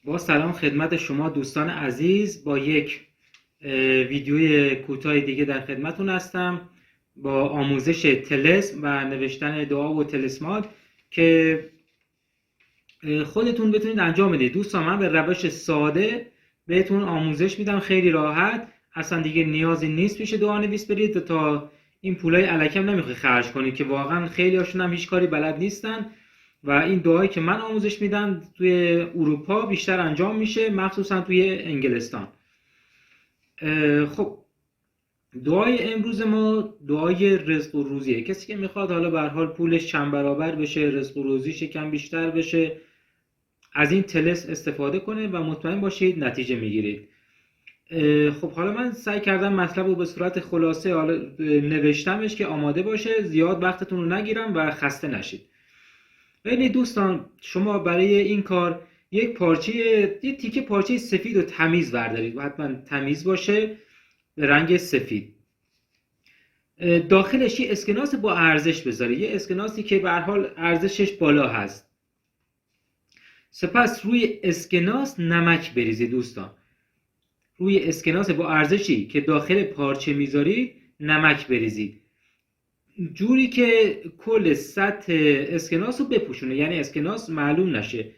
با سلام خدمت شما دوستان عزیز، با یک ویدیوی کوتاه دیگه در خدمتون هستم با آموزش طلسم و نوشتن دعا و طلسمات که خودتون بتونید انجام بدید. دوستان من به روش ساده بهتون آموزش میدم، خیلی راحت، اصلا دیگه نیازی نیست پیش دعانویس برید تا این پولای الکم نمیخوای خرج کنید که واقعا خیلی هاشون هم هیچ کاری بلد نیستن و این دعایی که من آموزش میدم توی اروپا بیشتر انجام میشه، مخصوصا توی انگلستان. خب دعای امروز ما دعای رزق و روزیه. کسی که میخواد حالا به هر حال پولش چند برابر بشه، رزق و روزیش کم بیشتر بشه، از این طلسم استفاده کنه و مطمئن باشید نتیجه میگیرید. خب حالا من سعی کردم مطلب رو به صورت خلاصه حالا نوشتمش که آماده باشه، زیاد وقتتون رو نگیرم و خسته نشید. ببینید دوستان، شما برای این کار یک تیکه پارچه سفید و تمیز بردارید و حتما تمیز باشه، به رنگ سفید. داخلش یه اسکناس با ارزش بذارید، یه اسکناسی که به هر حال ارزشش بالا هست. سپس روی اسکناس نمک بریزید دوستان. روی اسکناس با ارزشی که داخل پارچه میذارید نمک بریزید، جوری که کل سطح اسکناس رو بپوشونه، یعنی اسکناس معلوم نشه،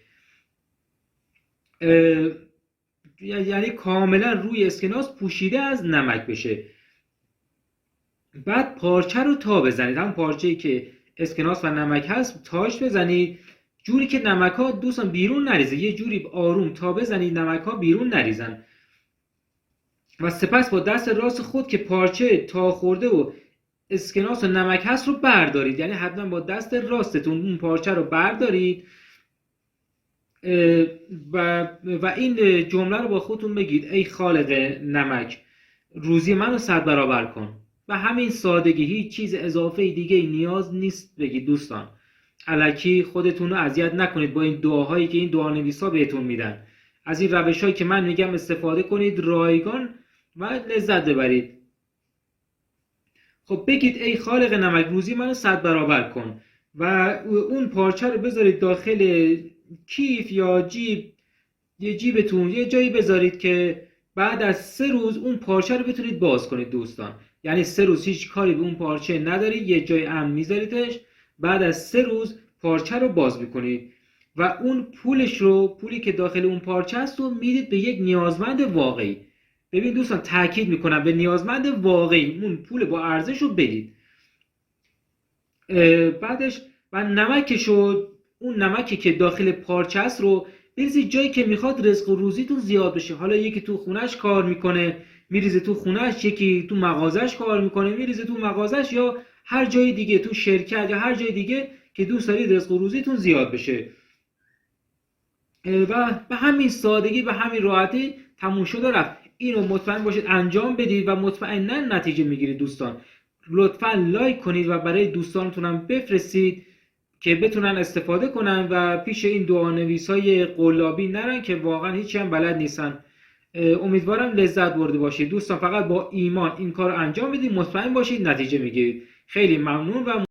یعنی کاملا روی اسکناس پوشیده از نمک بشه. بعد پارچه رو تا بزنید، هم پارچه‌ای که اسکناس و نمک هست تاش بزنید، جوری که نمک ها دوستان بیرون نریزه، یه جوری آروم تا بزنید نمک ها بیرون نریزن. و سپس با دست راست خود که پارچه تا خورده و اسکناس و نمک هست رو بردارید، یعنی حتما با دست راستتون اون پارچه رو بردارید و این جمله رو با خودتون بگید: ای خالق نمک، روزی منو 100 برابر کن. و همین سادگی، هیچ چیز اضافه دیگه نیاز نیست بگید دوستان. الکی خودتون رو اذیت نکنید با این دعاهایی که این دعانویسا بهتون میدن. از این روش‌هایی که من میگم استفاده کنید، رایگان و لذت ببرید. خب بگید: ای خالق نمک، روزی منو 100 برابر کن. و اون پارچه رو بذارید داخل کیف یا جیب، یه جیبتون یه جایی بذارید که بعد از 3 روز اون پارچه رو بتونید باز کنید دوستان. یعنی 3 روز هیچ کاری به اون پارچه ندارید، یه جای امن میذاریدش، بعد از 3 روز پارچه رو باز میکنید و اون پولی که داخل اون پارچه است رو میدید به یک نیازمند واقعی. ببین دوستان، تاکید میکنم به نیازمند واقعی اون پول با ارزش رو بدید. بعدش و اون نمکی که داخل پارچه است رو بریزید جایی که میخواد رزق و روزیتون زیاد بشه. حالا یکی تو خونش کار میکنه میریزه تو خونش، یکی تو مغازش کار میکنه میریزه تو مغازش، یا هر جای دیگه تو شرکت یا هر جای دیگه که دوست دارید رزق و روزیتون زیاد بشه. و به همین سادگی، به همین راحتی تموم شده رفت. اینو مطمئن باشید انجام بدید و مطمئنا نتیجه میگیرید دوستان. لطفا لایک کنید و برای دوستانتون هم بفرستید که بتونن استفاده کنن و پیش این دعانویسای قلابی نرن که واقعا هیچی هم بلد نیستن. امیدوارم لذت برده باشید دوستان. فقط با ایمان این کار انجام بدید، مطمئن باشید نتیجه میگیرید. خیلی ممنون و